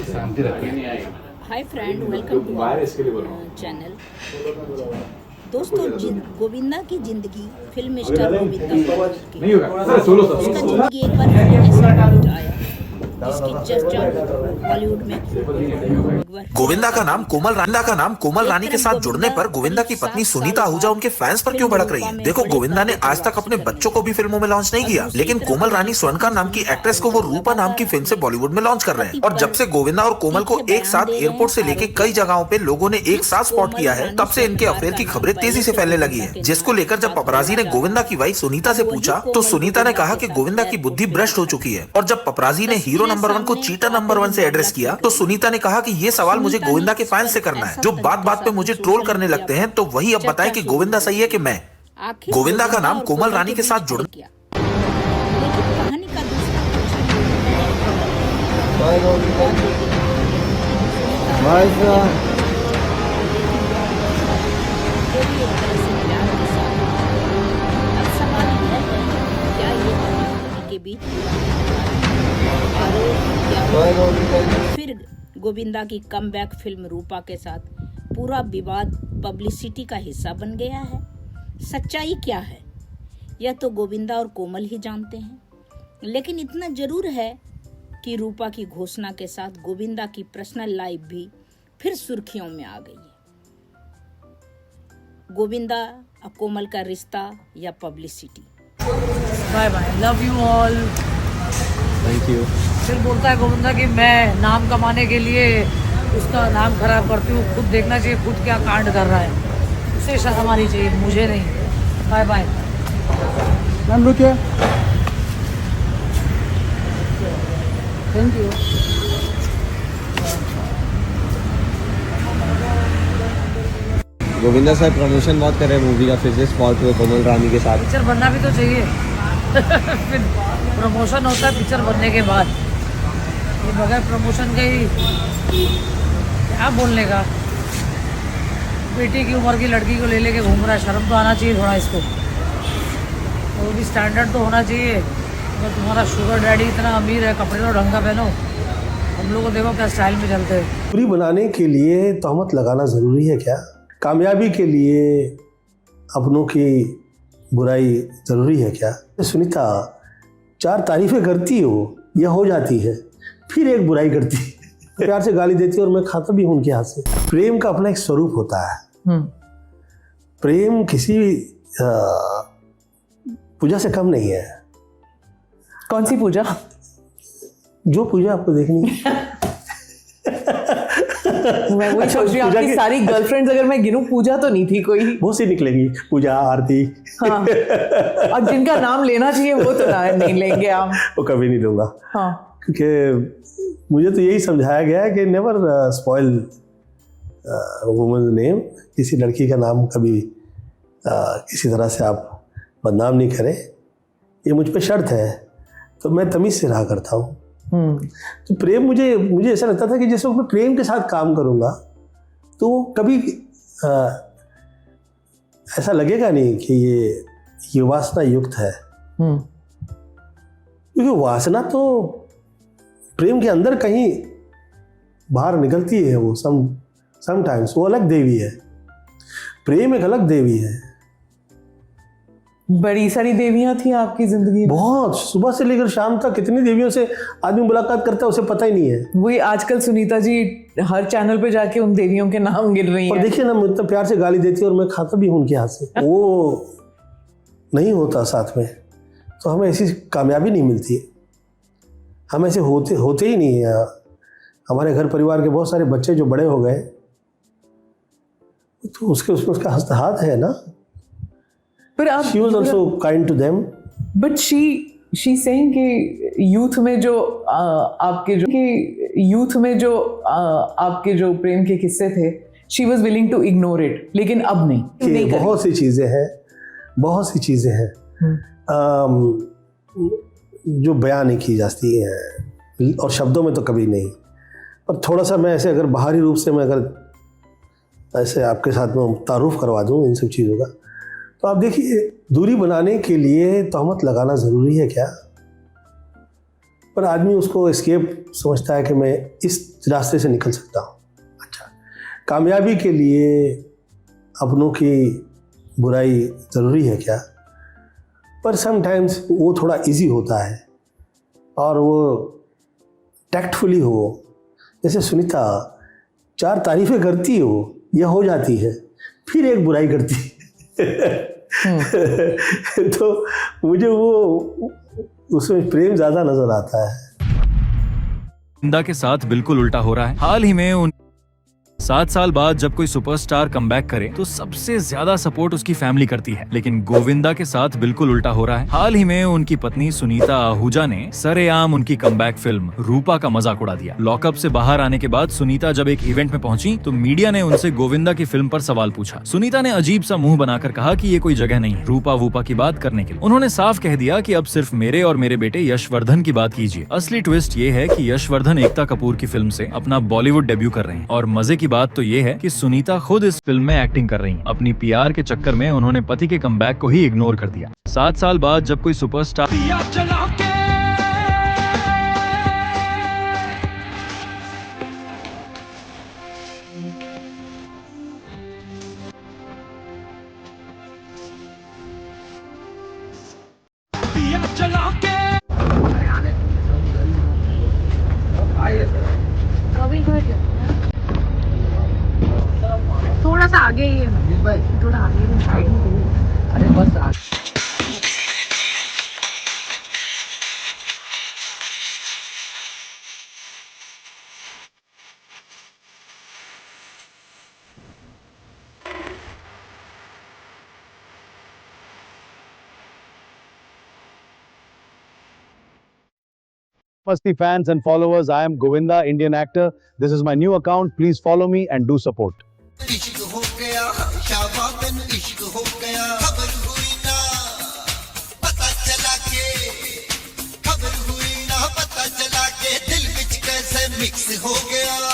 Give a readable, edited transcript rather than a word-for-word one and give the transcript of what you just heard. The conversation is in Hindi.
शांति रखिए। Hi friend, welcome to channel. दोस्तों, गोविंदा की जिंदगी फिल्म स्टार गोविंदा की नहीं होगा सर, सोलो सर, उसका जिंदगी एक बार फिर ऐसा पलट आया जिसकी चर्चा बॉलीवुड में एक बार फिर गोविंदा का नाम कोमल रानी के साथ जुड़ने पर गोविंदा की पत्नी सुनीता आहूजा उनके फैंस पर क्यों भड़क रही है। देखो, गोविंदा ने आज तक अपने बच्चों को भी फिल्मों में लॉन्च नहीं किया, लेकिन कोमल रानी स्वर्णकार नाम की एक्ट्रेस को वो रूपा नाम की फिल्म से बॉलीवुड में लॉन्च कर रहे हैं। और जब से गोविंदा और कोमल को एक साथ एयरपोर्ट से लेके कई जगहों पे लोगों ने एक साथ स्पॉट किया है, तब से इनके अफेयर की खबरें तेजी से फैलने लगी है। जिसको लेकर जब पपराजी ने गोविंदा की वाइफ सुनीता से पूछा तो सुनीता ने कहा कि गोविंदा की बुद्धि भ्रष्ट हो चुकी है। और जब पपराजी ने हीरो नंबर 1 को चीटर नंबर 1 से एड्रेस किया तो सुनीता ने कहा कि ये सवाल मुझे गोविंदा के फैंस से करना है, जो बात बात पे मुझे ट्रोल करने लगते हैं। तो वही अब बताएं कि गोविंदा सही है कि मैं। गोविंदा का नाम कोमल रानी के साथ जुड़ लेकिन कहानी का दूसरा अब सवाल यह है, क्या ये के बीच फिर गोविंदा की कमबैक फिल्म रूपा के साथ पूरा विवाद पब्लिसिटी का हिस्सा बन गया है? सच्चाई क्या है यह तो गोविंदा और कोमल ही जानते हैं, लेकिन इतना जरूर है कि रूपा की घोषणा के साथ गोविंदा की पर्सनल लाइफ भी फिर सुर्खियों में आ गई है। गोविंदा और कोमल का रिश्ता या publicity. Bye bye, love you all. Thank you. फिर बोलता है गोविंदा कि मैं नाम कमाने के लिए उसका नाम खराब करती हूँ। खुद देखना चाहिए खुद क्या कांड कर रहा है, उसे शर्म आनी चाहिए, मुझे नहीं। बाय बाय मैम, रुकिए। Thank you. गोविंदा साहब प्रमोशन बहुत कर रहे हैं मूवी का, फिर से स्पॉट हुए कोमल रानी के साथ। पिक्चर बनना भी तो चाहिए फिर प्रमोशन होता है पिक्चर बनने के बाद, ये बगैर प्रमोशन के ही क्या बोलने का। बेटी की उम्र की लड़की को ले लेके घूम रहा है, शर्म तो आना चाहिए थोड़ा इसको। वो भी स्टैंडर्ड तो होना चाहिए। अगर तुम्हारा शुगर डैडी इतना अमीर है, कपड़े तो ढंग का पहनो। हम लोग को देखो क्या स्टाइल में चलते हैं। पूरी बनाने के लिए तहमत लगाना ज़रूरी है क्या? कामयाबी के लिए अपनों की बुराई ज़रूरी है क्या? सुनीता 4 तारीफ़ें करती हो, यह हो जाती है, फिर एक बुराई करती है, प्यार से गाली देती है और मैं खाता भी हूँ उनके हाथ से। प्रेम का अपना एक स्वरूप होता है। प्रेम किसी पूजा से कम नहीं है। कौन सी पूजा? जो पूजा आपको देखनी है। मैं वही सोच रही हूँ, आपकी सारी गर्लफ्रेंड्स अगर मैं गिनूं, पूजा तो नहीं थी कोई? बहुत सी निकलेंगी, पूजा, आरती। हाँ। और जिनका नाम लेना चाहिए वो तो नहीं लेंगे हम। वो कभी नहीं लूँगा। हाँ। क्योंकि मुझे तो यही समझाया गया है कि नेवर स्पॉइल वुमन नेम। किसी लड़की का नाम कभी किसी तरह से आप बदनाम नहीं करें, ये मुझ पे शर्त है, तो मैं तमीज़ से रहा करता हूँ। तो प्रेम मुझे ऐसा लगता था कि जैसे मैं प्रेम के साथ काम करूँगा तो कभी ऐसा लगेगा नहीं कि ये वासना युक्त है। क्योंकि वासना तो प्रेम के अंदर कहीं बाहर निकलती है। वो समटाइम्स वो अलग देवी है, प्रेम एक अलग देवी है। बड़ी सारी देवियां थी आपकी जिंदगी में? बहुत, सुबह से लेकर शाम तक कितनी देवियों से आदमी मुलाकात करता है, उसे पता ही नहीं है। वही आजकल सुनीता जी हर चैनल पे जाके उन देवियों के नाम गिन रही हैं। और देखिए ना, मुझे प्यार से गाली देती है और मैं खाता भी हूँ उनके हाथ से। वो नहीं होता साथ में तो हमें ऐसी कामयाबी नहीं मिलती। हम ऐसे होते ही नहीं है। हमारे घर परिवार के बहुत सारे बच्चे जो बड़े हो गए तो उसमें उसका हाथ है ना। पर आप She was also kind to them. But she's saying कि यूथ में जो आपके जो प्रेम के किस्से थे, she was willing to ignore it, लेकिन अब नहीं बहुत सी चीज़ें हैं जो बयान नहीं की जाती हैं और शब्दों में तो कभी नहीं। और थोड़ा सा मैं ऐसे अगर बाहरी रूप से मैं अगर ऐसे आपके साथ में तारुफ करवा दूँ इन सब चीज़ों का, तो आप देखिए, दूरी बनाने के लिए तहमत लगाना ज़रूरी है क्या? पर आदमी उसको एस्केप समझता है कि मैं इस रास्ते से निकल सकता हूँ। अच्छा, कामयाबी के लिए अपनों की बुराई ज़रूरी है क्या? पर समटाइम्स वो थोड़ा इजी होता है और वो टैक्टफुली हो। जैसे सुनीता 4 तारीफ़ें करती हो, यह हो जाती है, फिर एक बुराई करती है। तो मुझे वो उसमें प्रेम ज़्यादा नज़र आता है। गोविंदा के साथ बिल्कुल उल्टा हो रहा है। हाल ही में 7 साल बाद जब कोई सुपरस्टार कमबैक करे तो सबसे ज्यादा सपोर्ट उसकी फैमिली करती है, लेकिन गोविंदा के साथ बिल्कुल उल्टा हो रहा है। हाल ही में उनकी पत्नी सुनीता आहूजा ने सरेआम उनकी कमबैक फिल्म रूपा का मजाक उड़ा दिया। लॉकअप से बाहर आने के बाद सुनीता जब एक इवेंट में पहुंची तो मीडिया ने उनसे गोविंदा की फिल्म पर सवाल पूछा। सुनीता ने अजीब सा मुंह बनाकर कहा कि ये कोई जगह नहीं रूपा वूपा की बात करने के लिए। उन्होंने साफ कह दिया कि अब सिर्फ मेरे और मेरे बेटे यशवर्धन की बात कीजिए। असली ट्विस्ट ये है कि यशवर्धन एकता कपूर की फिल्म से अपना बॉलीवुड डेब्यू कर रहे हैं और मजे की बात तो ये है कि सुनीता खुद इस फिल्म में एक्टिंग कर रही हैं। अपनी पीआर के चक्कर में उन्होंने पति के कमबैक को ही इग्नोर कर दिया। 7 साल बाद जब कोई सुपरस्टार थोड़ा सा आगे ही है, थोड़ा आगे साइड में। अरे बस Namaste fans and followers, I am Govinda, Indian actor. This is my new account. Please follow me and do support. इश्क हो गया शाबा बिन इश्क हो गया खबर हुई ना पता चला के खबर हुई ना पता चला के दिल विच कैसे मिक्स हो गया